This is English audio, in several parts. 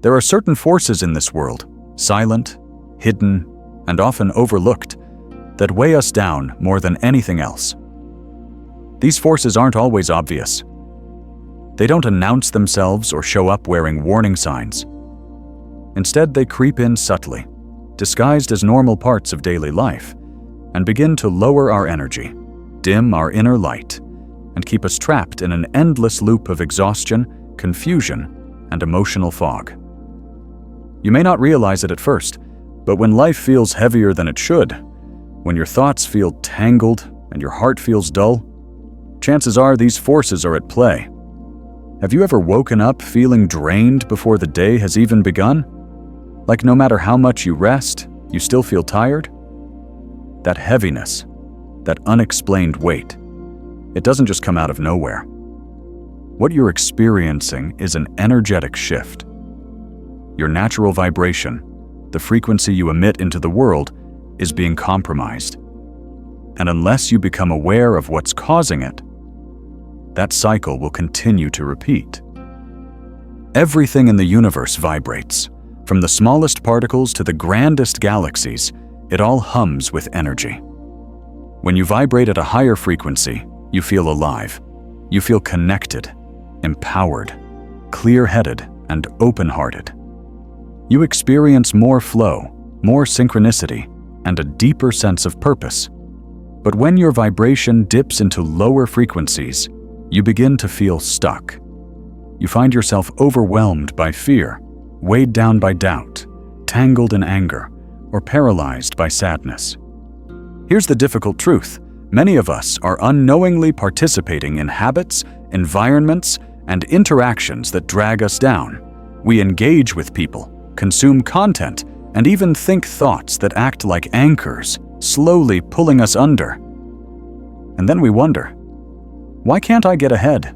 There are certain forces in this world, silent, hidden, and often overlooked, that weigh us down more than anything else. These forces aren't always obvious. They don't announce themselves or show up wearing warning signs. Instead, they creep in subtly, disguised as normal parts of daily life, and begin to lower our energy, dim our inner light, and keep us trapped in an endless loop of exhaustion, confusion, and emotional fog. You may not realize it at first, but when life feels heavier than it should, when your thoughts feel tangled and your heart feels dull, chances are these forces are at play. Have you ever woken up feeling drained before the day has even begun? Like no matter how much you rest, you still feel tired? That heaviness, that unexplained weight, it doesn't just come out of nowhere. What you're experiencing is an energetic shift. Your natural vibration, the frequency you emit into the world, is being compromised. And unless you become aware of what's causing it, that cycle will continue to repeat. Everything in the universe vibrates. From the smallest particles to the grandest galaxies, it all hums with energy. When you vibrate at a higher frequency, you feel alive. You feel connected, empowered, clear-headed, and open-hearted. You experience more flow, more synchronicity, and a deeper sense of purpose. But when your vibration dips into lower frequencies, you begin to feel stuck. You find yourself overwhelmed by fear, weighed down by doubt, tangled in anger, or paralyzed by sadness. Here's the difficult truth. Many of us are unknowingly participating in habits, environments, and interactions that drag us down. We engage with people, consume content, and even think thoughts that act like anchors, slowly pulling us under. And then we wonder, why can't I get ahead?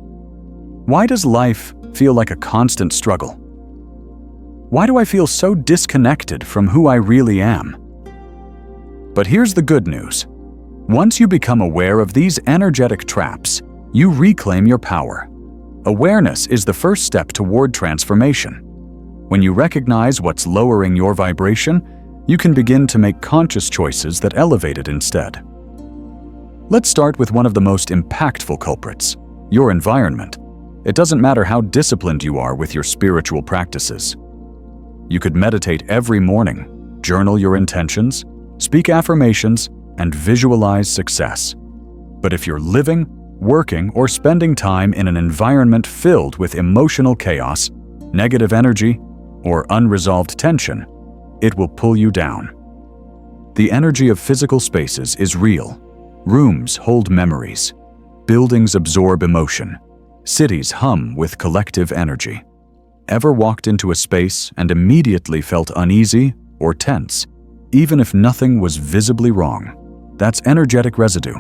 Why does life feel like a constant struggle? Why do I feel so disconnected from who I really am? But here's the good news. Once you become aware of these energetic traps, you reclaim your power. Awareness is the first step toward transformation. When you recognize what's lowering your vibration, you can begin to make conscious choices that elevate it instead. Let's start with one of the most impactful culprits, your environment. It doesn't matter how disciplined you are with your spiritual practices. You could meditate every morning, journal your intentions, speak affirmations, and visualize success. But if you're living, working, or spending time in an environment filled with emotional chaos, negative energy, or unresolved tension, it will pull you down. The energy of physical spaces is real. Rooms hold memories. Buildings absorb emotion. Cities hum with collective energy. Ever walked into a space and immediately felt uneasy or tense, even if nothing was visibly wrong? That's energetic residue.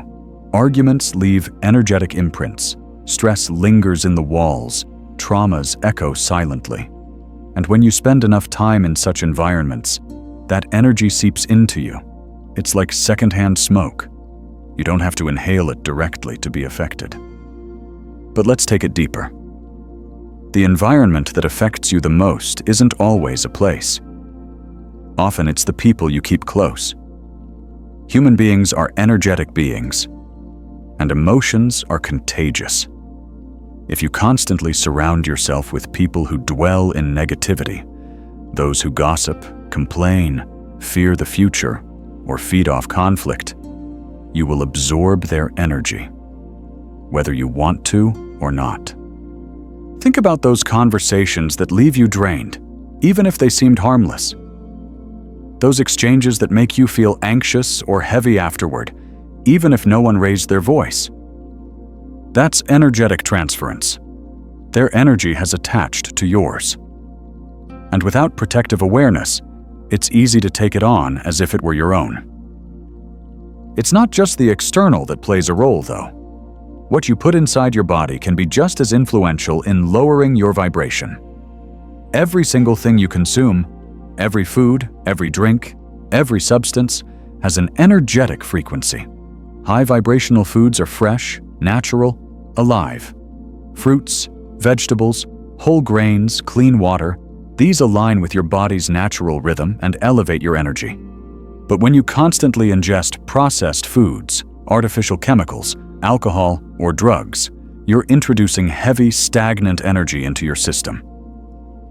Arguments leave energetic imprints. Stress lingers in the walls. Traumas echo silently. And when you spend enough time in such environments, that energy seeps into you. It's like secondhand smoke. You don't have to inhale it directly to be affected. But let's take it deeper. The environment that affects you the most isn't always a place. Often it's the people you keep close. Human beings are energetic beings, and emotions are contagious. If you constantly surround yourself with people who dwell in negativity, those who gossip, complain, fear the future, or feed off conflict, you will absorb their energy, whether you want to or not. Think about those conversations that leave you drained, even if they seemed harmless. Those exchanges that make you feel anxious or heavy afterward, even if no one raised their voice. That's energetic transference. Their energy has attached to yours. And without protective awareness, it's easy to take it on as if it were your own. It's not just the external that plays a role, though. What you put inside your body can be just as influential in lowering your vibration. Every single thing you consume, every food, every drink, every substance, has an energetic frequency. High vibrational foods are fresh, natural, alive. Fruits, vegetables, whole grains, clean water, These align with your body's natural rhythm and elevate your energy. But when you constantly ingest processed foods, artificial chemicals, alcohol, or drugs, you're introducing heavy, stagnant energy into your system.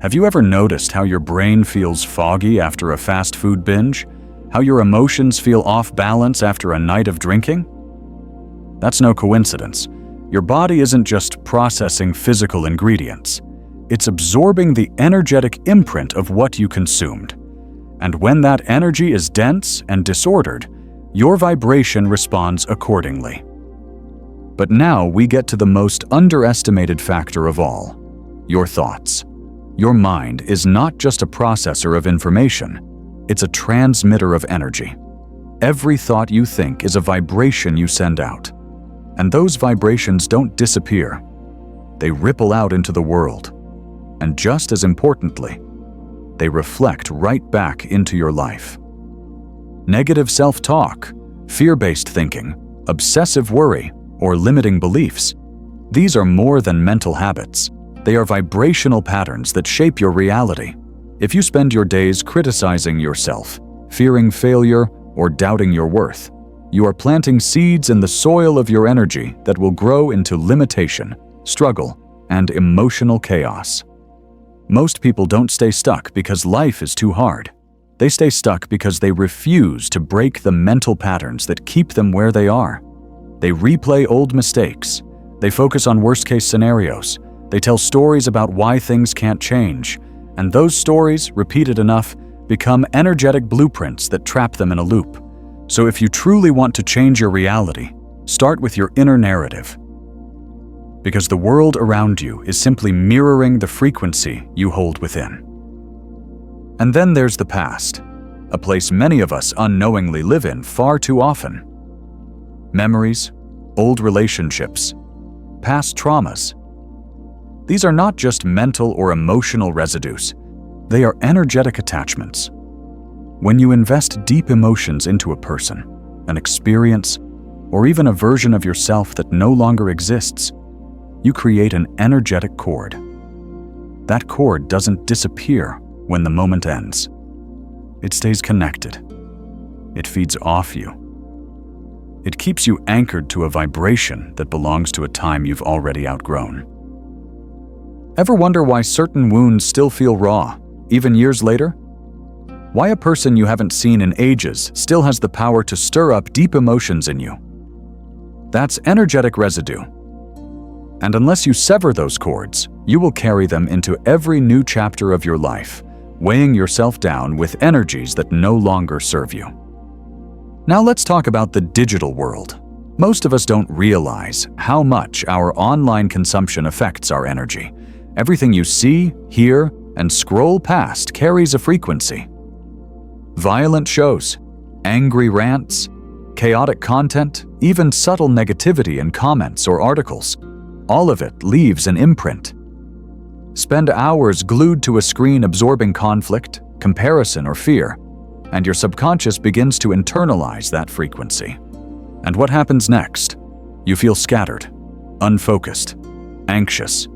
Have you ever noticed how your brain feels foggy after a fast food binge? How your emotions feel off balance after a night of drinking? That's no coincidence. Your body isn't just processing physical ingredients. It's absorbing the energetic imprint of what you consumed. And when that energy is dense and disordered, your vibration responds accordingly. But now we get to the most underestimated factor of all: your thoughts. Your mind is not just a processor of information, it's a transmitter of energy. Every thought you think is a vibration you send out. And those vibrations don't disappear. They ripple out into the world. And just as importantly, they reflect right back into your life. Negative self-talk, fear-based thinking, obsessive worry, or limiting beliefs, these are more than mental habits. They are vibrational patterns that shape your reality. If you spend your days criticizing yourself, fearing failure, or doubting your worth, you are planting seeds in the soil of your energy that will grow into limitation, struggle, and emotional chaos. Most people don't stay stuck because life is too hard. They stay stuck because they refuse to break the mental patterns that keep them where they are. They replay old mistakes. They focus on worst-case scenarios. They tell stories about why things can't change. And those stories, repeated enough, become energetic blueprints that trap them in a loop. So if you truly want to change your reality, start with your inner narrative. Because the world around you is simply mirroring the frequency you hold within. And then there's the past, a place many of us unknowingly live in far too often. Memories, old relationships, past traumas. These are not just mental or emotional residues. They are energetic attachments. When you invest deep emotions into a person, an experience, or even a version of yourself that no longer exists, you create an energetic cord. That cord doesn't disappear when the moment ends. It stays connected. It feeds off you. It keeps you anchored to a vibration that belongs to a time you've already outgrown. Ever wonder why certain wounds still feel raw, even years later? Why a person you haven't seen in ages still has the power to stir up deep emotions in you? That's energetic residue. And unless you sever those cords, you will carry them into every new chapter of your life, weighing yourself down with energies that no longer serve you. Now let's talk about the digital world. Most of us don't realize how much our online consumption affects our energy. Everything you see, hear, and scroll past carries a frequency. Violent shows, angry rants, chaotic content, even subtle negativity in comments or articles. All of it leaves an imprint. Spend hours glued to a screen absorbing conflict, comparison, or fear, and your subconscious begins to internalize that frequency. And what happens next? You feel scattered, unfocused, anxious.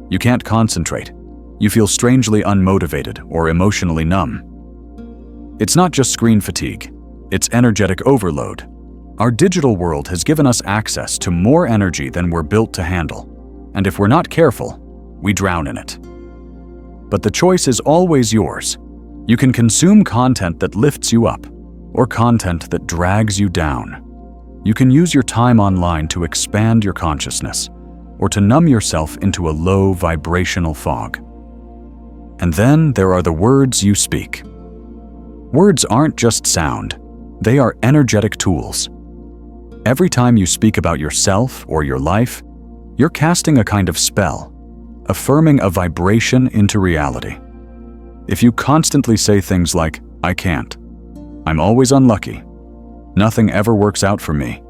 You can't concentrate. You feel strangely unmotivated or emotionally numb. It's not just screen fatigue, it's energetic overload. Our digital world has given us access to more energy than we're built to handle. And if we're not careful, we drown in it. But the choice is always yours. You can consume content that lifts you up, or content that drags you down. You can use your time online to expand your consciousness, or to numb yourself into a low vibrational fog. And then there are the words you speak. Words aren't just sound, they are energetic tools. Every time you speak about yourself or your life, you're casting a kind of spell, affirming a vibration into reality. If you constantly say things like, "I can't," "I'm always unlucky," "Nothing ever works out for me,"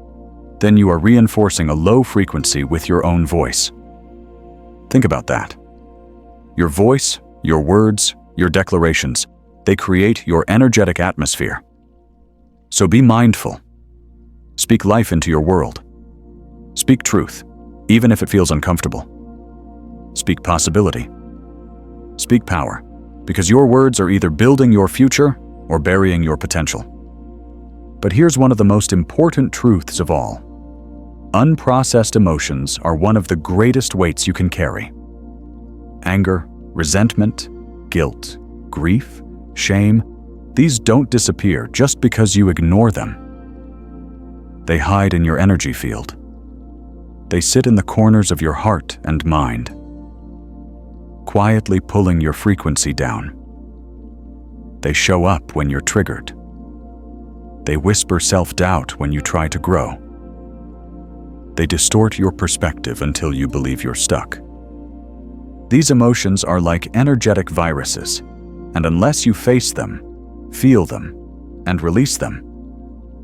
then you are reinforcing a low frequency with your own voice. Think about that. Your voice, your words, your declarations, they create your energetic atmosphere. So be mindful. Speak life into your world. Speak truth, even if it feels uncomfortable. Speak possibility. Speak power, because your words are either building your future or burying your potential. But here's one of the most important truths of all. Unprocessed emotions are one of the greatest weights you can carry. Anger, resentment, guilt, grief, shame, these don't disappear just because you ignore them. They hide in your energy field. They sit in the corners of your heart and mind, quietly pulling your frequency down. They show up when you're triggered. They whisper self-doubt when you try to grow. They distort your perspective until you believe you're stuck. These emotions are like energetic viruses, and unless you face them, feel them, and release them,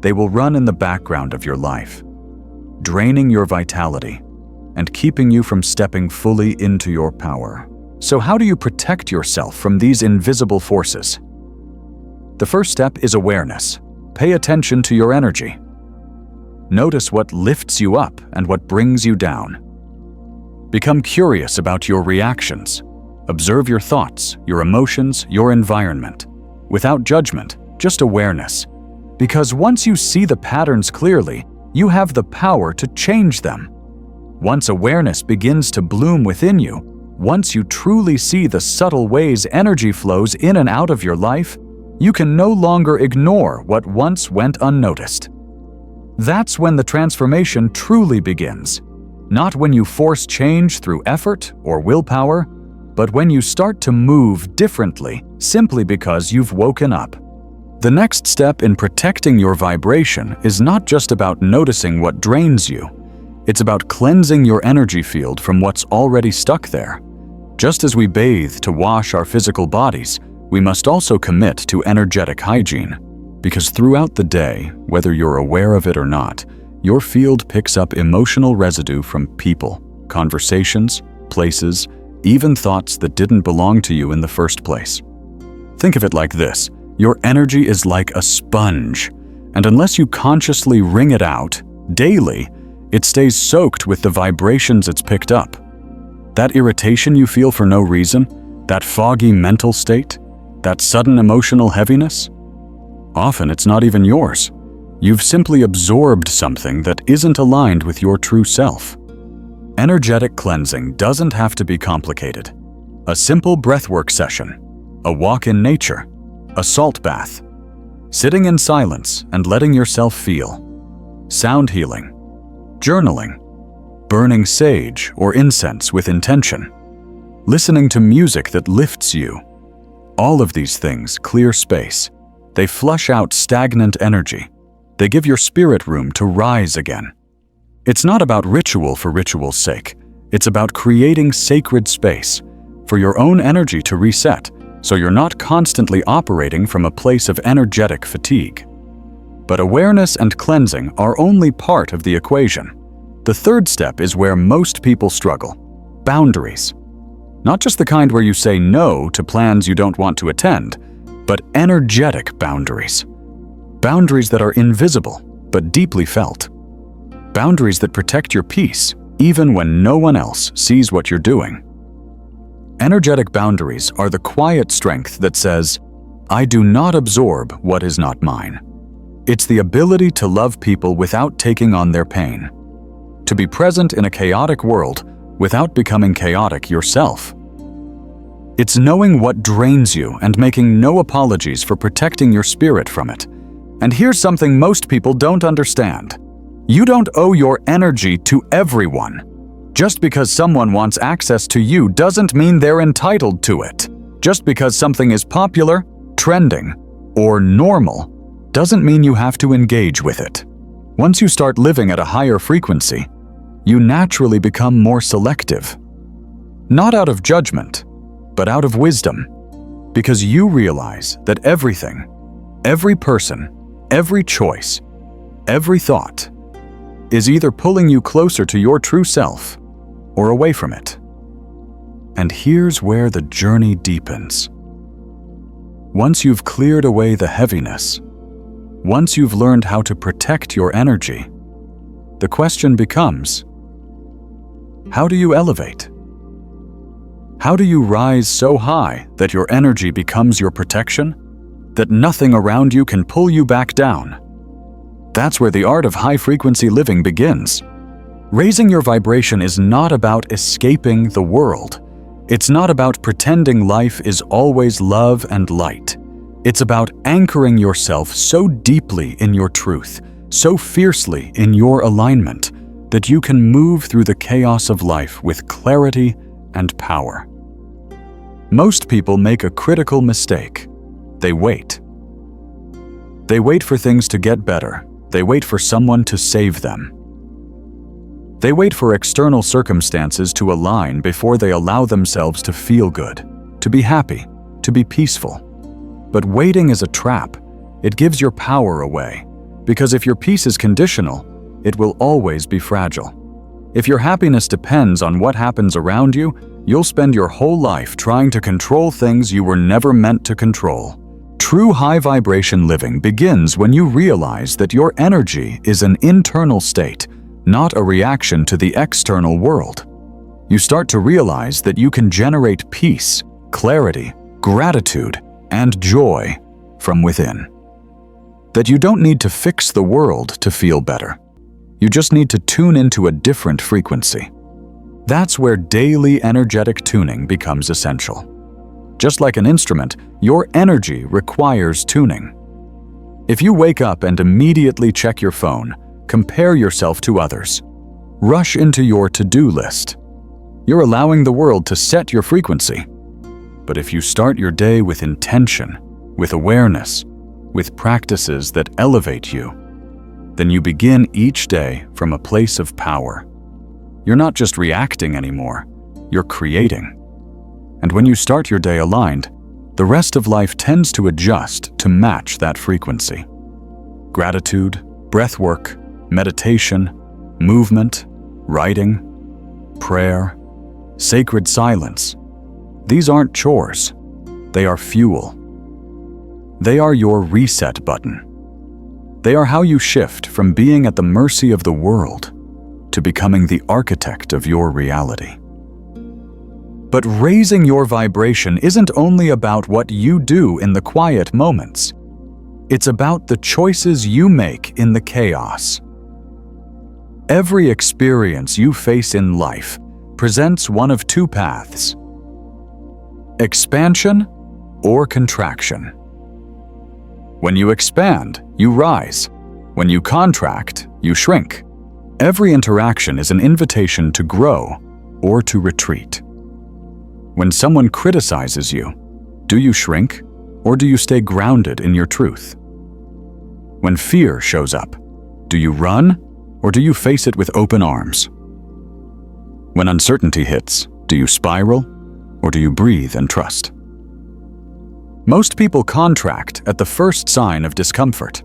they will run in the background of your life, draining your vitality and keeping you from stepping fully into your power. So how do you protect yourself from these invisible forces? The first step is awareness. Pay attention to your energy. Notice what lifts you up and what brings you down. Become curious about your reactions. Observe your thoughts, your emotions, your environment. Without judgment, just awareness. Because once you see the patterns clearly, you have the power to change them. Once awareness begins to bloom within you, once you truly see the subtle ways energy flows in and out of your life, you can no longer ignore what once went unnoticed. That's when the transformation truly begins. Not when you force change through effort or willpower, but when you start to move differently simply because you've woken up. The next step in protecting your vibration is not just about noticing what drains you. It's about cleansing your energy field from what's already stuck there. Just as we bathe to wash our physical bodies, we must also commit to energetic hygiene. Because throughout the day, whether you're aware of it or not, your field picks up emotional residue from people, conversations, places, even thoughts that didn't belong to you in the first place. Think of it like this. Your energy is like a sponge, and unless you consciously wring it out daily, it stays soaked with the vibrations it's picked up. That irritation you feel for no reason, that foggy mental state, that sudden emotional heaviness, often it's not even yours. You've simply absorbed something that isn't aligned with your true self. Energetic cleansing doesn't have to be complicated. A simple breathwork session, a walk in nature, a salt bath, sitting in silence and letting yourself feel, sound healing, journaling, burning sage or incense with intention, listening to music that lifts you. All of these things clear space. They flush out stagnant energy. They give your spirit room to rise again. It's not about ritual for ritual's sake. It's about creating sacred space for your own energy to reset, so you're not constantly operating from a place of energetic fatigue. But awareness and cleansing are only part of the equation. The third step is where most people struggle: boundaries. Not just the kind where you say no to plans you don't want to attend, but energetic boundaries. Boundaries that are invisible, but deeply felt. Boundaries that protect your peace, even when no one else sees what you're doing. Energetic boundaries are the quiet strength that says, I do not absorb what is not mine. It's the ability to love people without taking on their pain. To be present in a chaotic world without becoming chaotic yourself. It's knowing what drains you and making no apologies for protecting your spirit from it. And here's something most people don't understand. You don't owe your energy to everyone. Just because someone wants access to you doesn't mean they're entitled to it. Just because something is popular, trending, or normal doesn't mean you have to engage with it. Once you start living at a higher frequency, you naturally become more selective. Not out of judgment, but out of wisdom. Because you realize that everything, every person, every choice, every thought is either pulling you closer to your true self or away from it. And here's where the journey deepens. Once you've cleared away the heaviness, once you've learned how to protect your energy, the question becomes, how do you elevate? How do you rise so high that your energy becomes your protection? That nothing around you can pull you back down? That's where the art of high-frequency living begins. Raising your vibration is not about escaping the world. It's not about pretending life is always love and light. It's about anchoring yourself so deeply in your truth, so fiercely in your alignment, that you can move through the chaos of life with clarity and power. Most people make a critical mistake. They wait. They wait for things to get better. They wait for someone to save them. They wait for external circumstances to align before they allow themselves to feel good, to be happy, to be peaceful. But waiting is a trap. It gives your power away, because if your peace is conditional, it will always be fragile. If your happiness depends on what happens around you, you'll spend your whole life trying to control things you were never meant to control. True high-vibration living begins when you realize that your energy is an internal state, not a reaction to the external world. You start to realize that you can generate peace, clarity, gratitude, and joy from within. That you don't need to fix the world to feel better. You just need to tune into a different frequency. That's where daily energetic tuning becomes essential. Just like an instrument, your energy requires tuning. If you wake up and immediately check your phone, compare yourself to others, rush into your to-do list, you're allowing the world to set your frequency. But if you start your day with intention, with awareness, with practices that elevate you, then you begin each day from a place of power. You're not just reacting anymore, you're creating. And when you start your day aligned, the rest of life tends to adjust to match that frequency. Gratitude, breath work, meditation, movement, writing, prayer, sacred silence. These aren't chores. They are fuel. They are your reset button. They are how you shift from being at the mercy of the world to becoming the architect of your reality. But raising your vibration isn't only about what you do in the quiet moments. It's about the choices you make in the chaos. Every experience you face in life presents one of two paths: expansion or contraction. When you expand, you rise. When you contract, you shrink. Every interaction is an invitation to grow or to retreat. When someone criticizes you, do you shrink or do you stay grounded in your truth? When fear shows up, do you run or do you face it with open arms? When uncertainty hits, do you spiral or do you breathe and trust? Most people contract at the first sign of discomfort,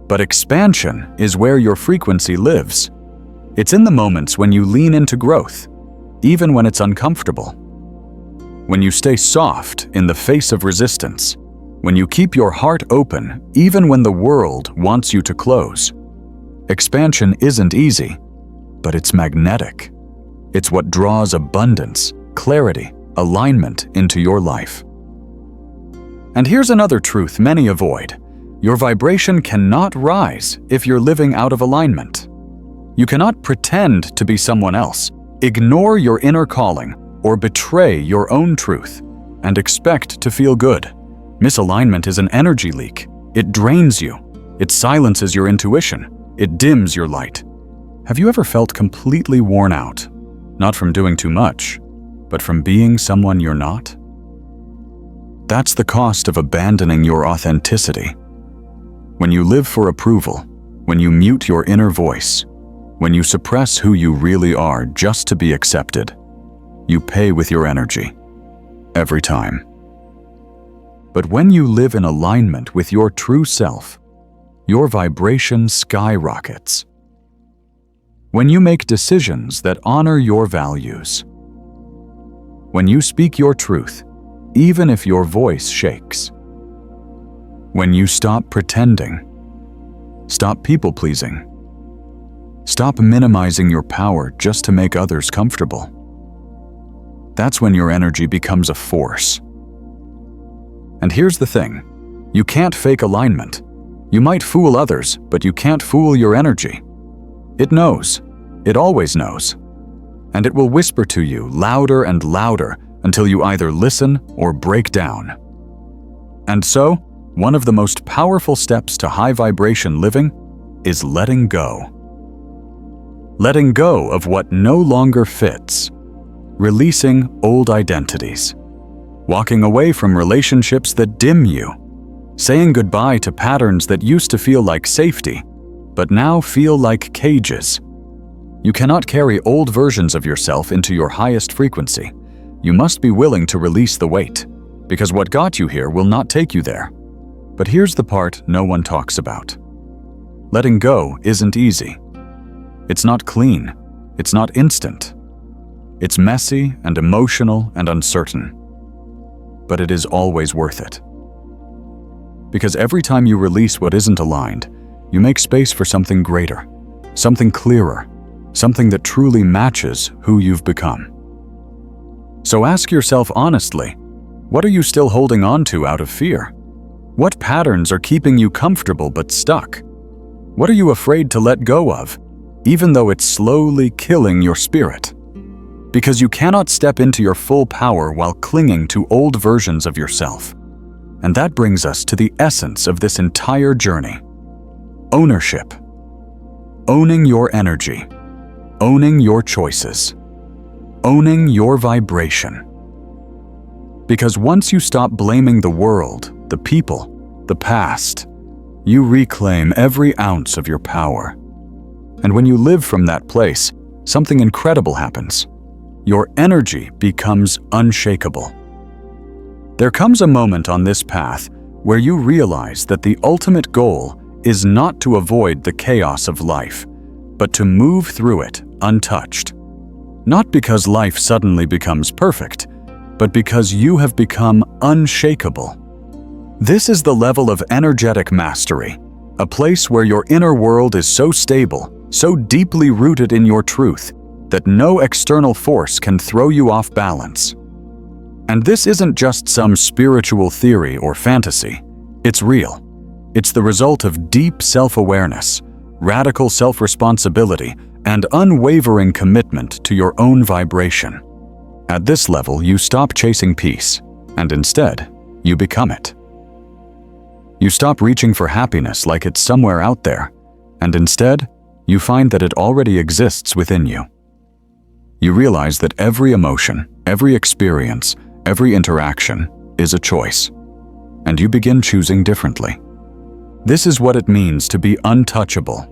but expansion is where your frequency lives. It's in the moments when you lean into growth, even when it's uncomfortable. When you stay soft in the face of resistance, when you keep your heart open even when the world wants you to close. Expansion isn't easy, but it's magnetic. It's what draws abundance, clarity, alignment into your life. And here's another truth many avoid. Your vibration cannot rise if you're living out of alignment. You cannot pretend to be someone else, ignore your inner calling, or betray your own truth and expect to feel good. Misalignment is an energy leak. It drains you. It silences your intuition. It dims your light. Have you ever felt completely worn out? Not from doing too much, but from being someone you're not? That's the cost of abandoning your authenticity. When you live for approval, when you mute your inner voice, when you suppress who you really are just to be accepted, you pay with your energy. Every time. But when you live in alignment with your true self, your vibration skyrockets. When you make decisions that honor your values. When you speak your truth, even if your voice shakes. When you stop pretending, stop people-pleasing, stop minimizing your power just to make others comfortable. that's when your energy becomes a force. And here's the thing. You can't fake alignment. You might fool others, but you can't fool your energy. It knows. It always knows. And it will whisper to you louder and louder until you either listen or break down. And so, one of the most powerful steps to high vibration living is letting go. Letting go of what no longer fits. Releasing old identities. Walking away from relationships that dim you. Saying goodbye to patterns that used to feel like safety, but now feel like cages. You cannot carry old versions of yourself into your highest frequency. You must be willing to release the weight, because what got you here will not take you there. But here's the part no one talks about. Letting go isn't easy. It's not clean. It's not instant. It's messy and emotional and uncertain. But it is always worth it. Because every time you release what isn't aligned, you make space for something greater, something clearer, something that truly matches who you've become. So ask yourself honestly, what are you still holding on to out of fear? What patterns are keeping you comfortable but stuck? What are you afraid to let go of, even though it's slowly killing your spirit? Because you cannot step into your full power while clinging to old versions of yourself. And that brings us to the essence of this entire journey. Ownership. Owning your energy. Owning your choices. Owning your vibration. Because once you stop blaming the world, the people, the past, you reclaim every ounce of your power. And when you live from that place, something incredible happens. Your energy becomes unshakable. There comes a moment on this path where you realize that the ultimate goal is not to avoid the chaos of life, but to move through it untouched. Not because life suddenly becomes perfect, but because you have become unshakable. This is the level of energetic mastery, a place where your inner world is so stable, so deeply rooted in your truth, that no external force can throw you off balance. And this isn't just some spiritual theory or fantasy. It's real. It's the result of deep self-awareness, radical self-responsibility, and unwavering commitment to your own vibration. At this level, you stop chasing peace, and instead, you become it. You stop reaching for happiness like it's somewhere out there, and instead, you find that it already exists within you. You realize that every emotion, every experience, every interaction is a choice, and you begin choosing differently. This is what it means to be untouchable.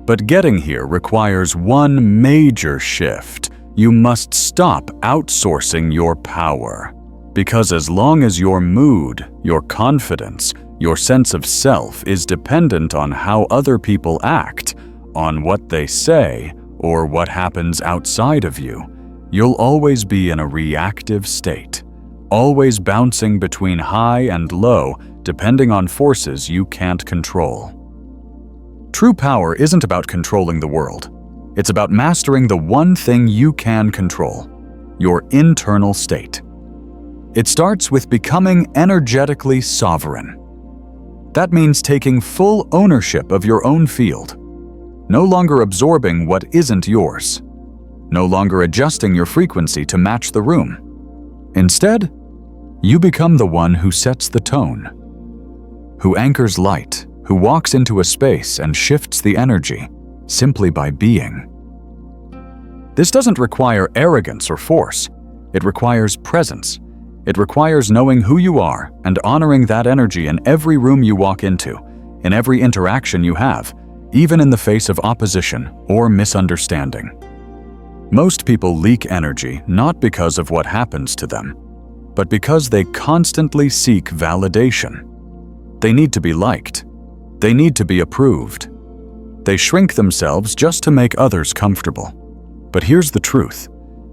But getting here requires one major shift. You must stop outsourcing your power. Because as long as your mood, your confidence, your sense of self is dependent on how other people act, on what they say, or what happens outside of you, you'll always be in a reactive state, always bouncing between high and low, depending on forces you can't control. True power isn't about controlling the world. It's about mastering the one thing you can control, your internal state. It starts with becoming energetically sovereign. That means taking full ownership of your own field, no longer absorbing what isn't yours, no longer adjusting your frequency to match the room. Instead, you become the one who sets the tone, who anchors light, who walks into a space and shifts the energy simply by being. This doesn't require arrogance or force. It requires presence. It requires knowing who you are and honoring that energy in every room you walk into, in every interaction you have, even in the face of opposition or misunderstanding. Most people leak energy not because of what happens to them, but because they constantly seek validation. They need to be liked. They need to be approved. They shrink themselves just to make others comfortable. But here's the truth.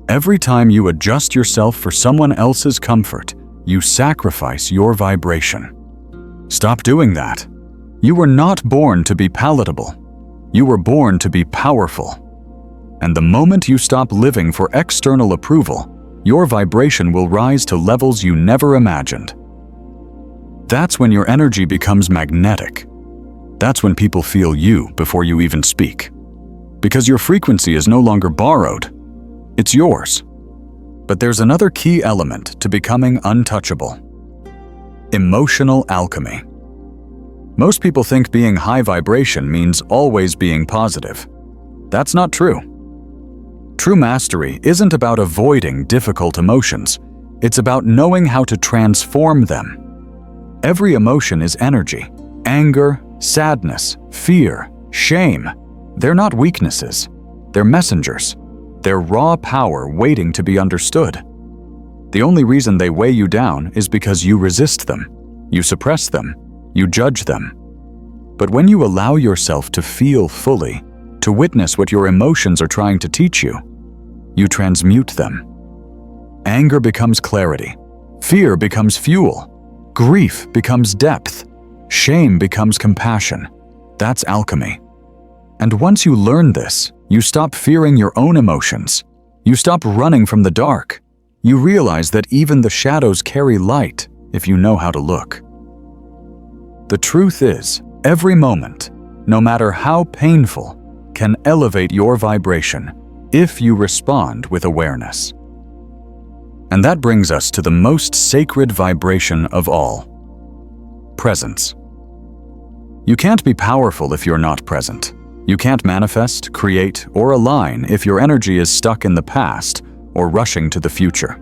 Every time you adjust yourself for someone else's comfort, you sacrifice your vibration. Stop doing that. You were not born to be palatable. You were born to be powerful. And the moment you stop living for external approval, your vibration will rise to levels you never imagined. That's when your energy becomes magnetic. That's when people feel you before you even speak. Because your frequency is no longer borrowed, it's yours. But there's another key element to becoming untouchable: emotional alchemy. Most people think being high vibration means always being positive. That's not true. True mastery isn't about avoiding difficult emotions. It's about knowing how to transform them. Every emotion is energy. Anger, sadness, fear, shame. They're not weaknesses. They're messengers. They're raw power waiting to be understood. The only reason they weigh you down is because you resist them, you suppress them, you judge them. But when you allow yourself to feel fully, to witness what your emotions are trying to teach you, you transmute them. Anger becomes clarity. Fear becomes fuel. Grief becomes depth. Shame becomes compassion. That's alchemy. And once you learn this, you stop fearing your own emotions. You stop running from the dark. You realize that even the shadows carry light if you know how to look. The truth is, every moment, no matter how painful, can elevate your vibration if you respond with awareness. And that brings us to the most sacred vibration of all: presence. You can't be powerful if you're not present. You can't manifest, create, or align if your energy is stuck in the past or rushing to the future.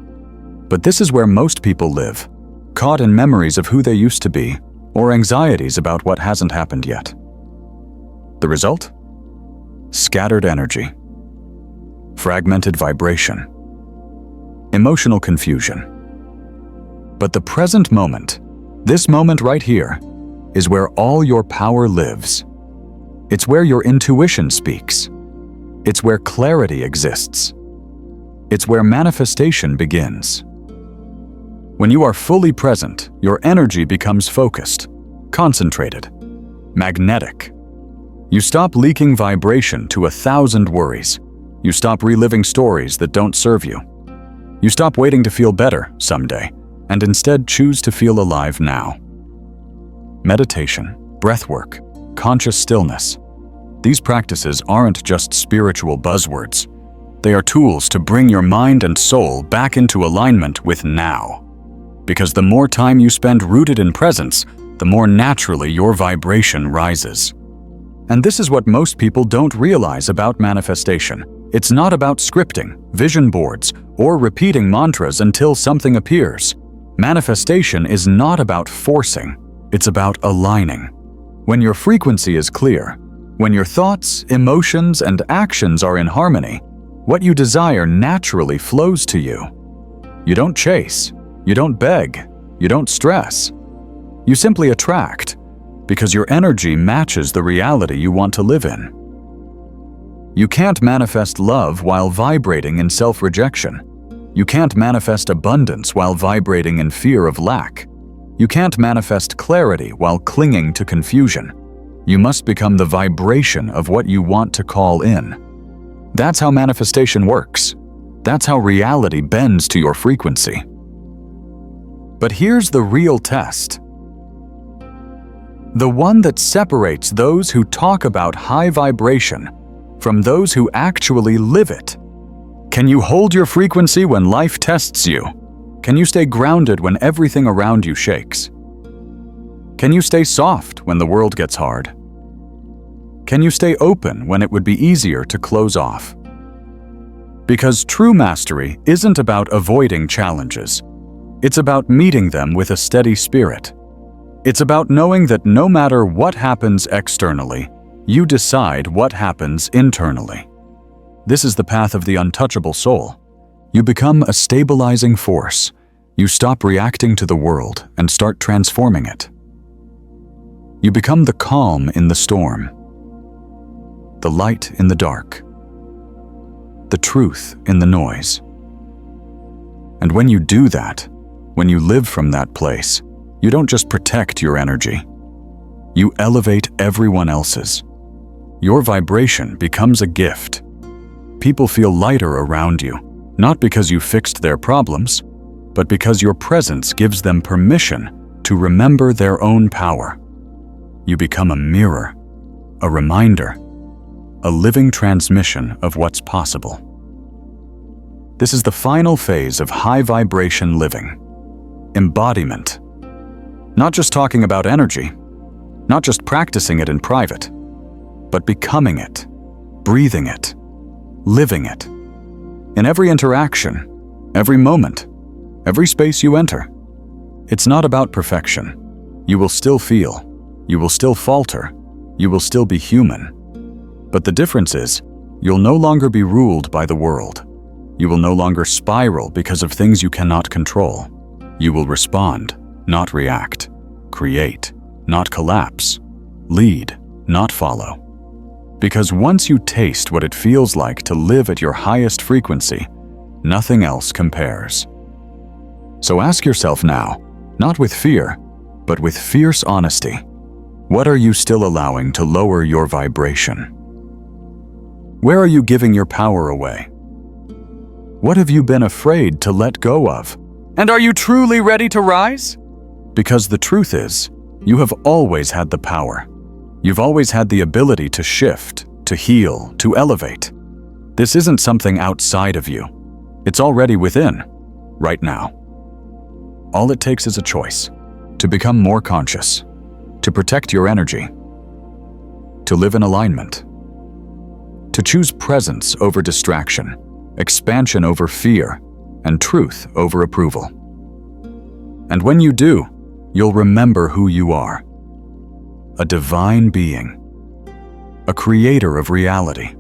But this is where most people live, caught in memories of who they used to be or anxieties about what hasn't happened yet. The result? Scattered energy, fragmented vibration, emotional confusion. But the present moment, this moment right here, is where all your power lives. It's where your intuition speaks. It's where clarity exists. It's where manifestation begins. When you are fully present, your energy becomes focused, concentrated, magnetic. You stop leaking vibration to 1,000 worries. You stop reliving stories that don't serve you. You stop waiting to feel better someday, and instead choose to feel alive now. Meditation, breathwork, conscious stillness. These practices aren't just spiritual buzzwords. They are tools to bring your mind and soul back into alignment with now. Because the more time you spend rooted in presence, the more naturally your vibration rises. And this is what most people don't realize about manifestation. It's not about scripting, vision boards, or repeating mantras until something appears. Manifestation is not about forcing. It's about aligning. When your frequency is clear, when your thoughts, emotions, and actions are in harmony, what you desire naturally flows to you. You don't chase, you don't beg, you don't stress. You simply attract, because your energy matches the reality you want to live in. You can't manifest love while vibrating in self-rejection. You can't manifest abundance while vibrating in fear of lack. You can't manifest clarity while clinging to confusion. You must become the vibration of what you want to call in. That's how manifestation works. That's how reality bends to your frequency. But here's the real test. The one that separates those who talk about high vibration from those who actually live it. Can you hold your frequency when life tests you? Can you stay grounded when everything around you shakes? Can you stay soft when the world gets hard? Can you stay open when it would be easier to close off? Because true mastery isn't about avoiding challenges. It's about meeting them with a steady spirit. It's about knowing that no matter what happens externally, you decide what happens internally. This is the path of the untouchable soul. You become a stabilizing force. You stop reacting to the world and start transforming it. You become the calm in the storm, the light in the dark, the truth in the noise. And when you do that, when you live from that place, you don't just protect your energy. You elevate everyone else's. Your vibration becomes a gift. People feel lighter around you. Not because you fixed their problems, but because your presence gives them permission to remember their own power. You become a mirror, a reminder, a living transmission of what's possible. This is the final phase of high vibration living. Embodiment. Not just talking about energy, not just practicing it in private, but becoming it, breathing it, living it. In every interaction, every moment, every space you enter. It's not about perfection. You will still feel, you will still falter, you will still be human. But the difference is, you'll no longer be ruled by the world. You will no longer spiral because of things you cannot control. You will respond, not react. Create, not collapse. Lead, not follow. Because once you taste what it feels like to live at your highest frequency, nothing else compares. So ask yourself now, not with fear, but with fierce honesty, what are you still allowing to lower your vibration? Where are you giving your power away? What have you been afraid to let go of? And are you truly ready to rise? Because the truth is, you have always had the power. You've always had the ability to shift, to heal, to elevate. This isn't something outside of you. It's already within, right now. All it takes is a choice, to become more conscious, to protect your energy, to live in alignment, to choose presence over distraction, expansion over fear, and truth over approval. And when you do, you'll remember who you are. A divine being, a creator of reality,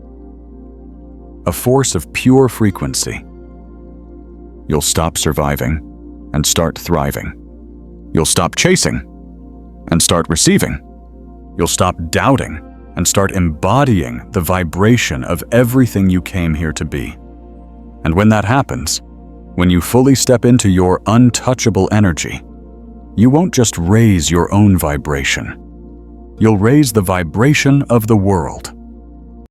a force of pure frequency. You'll stop surviving and start thriving. You'll stop chasing and start receiving. You'll stop doubting and start embodying the vibration of everything you came here to be. And when that happens, when you fully step into your untouchable energy, you won't just raise your own vibration. You'll raise the vibration of the world.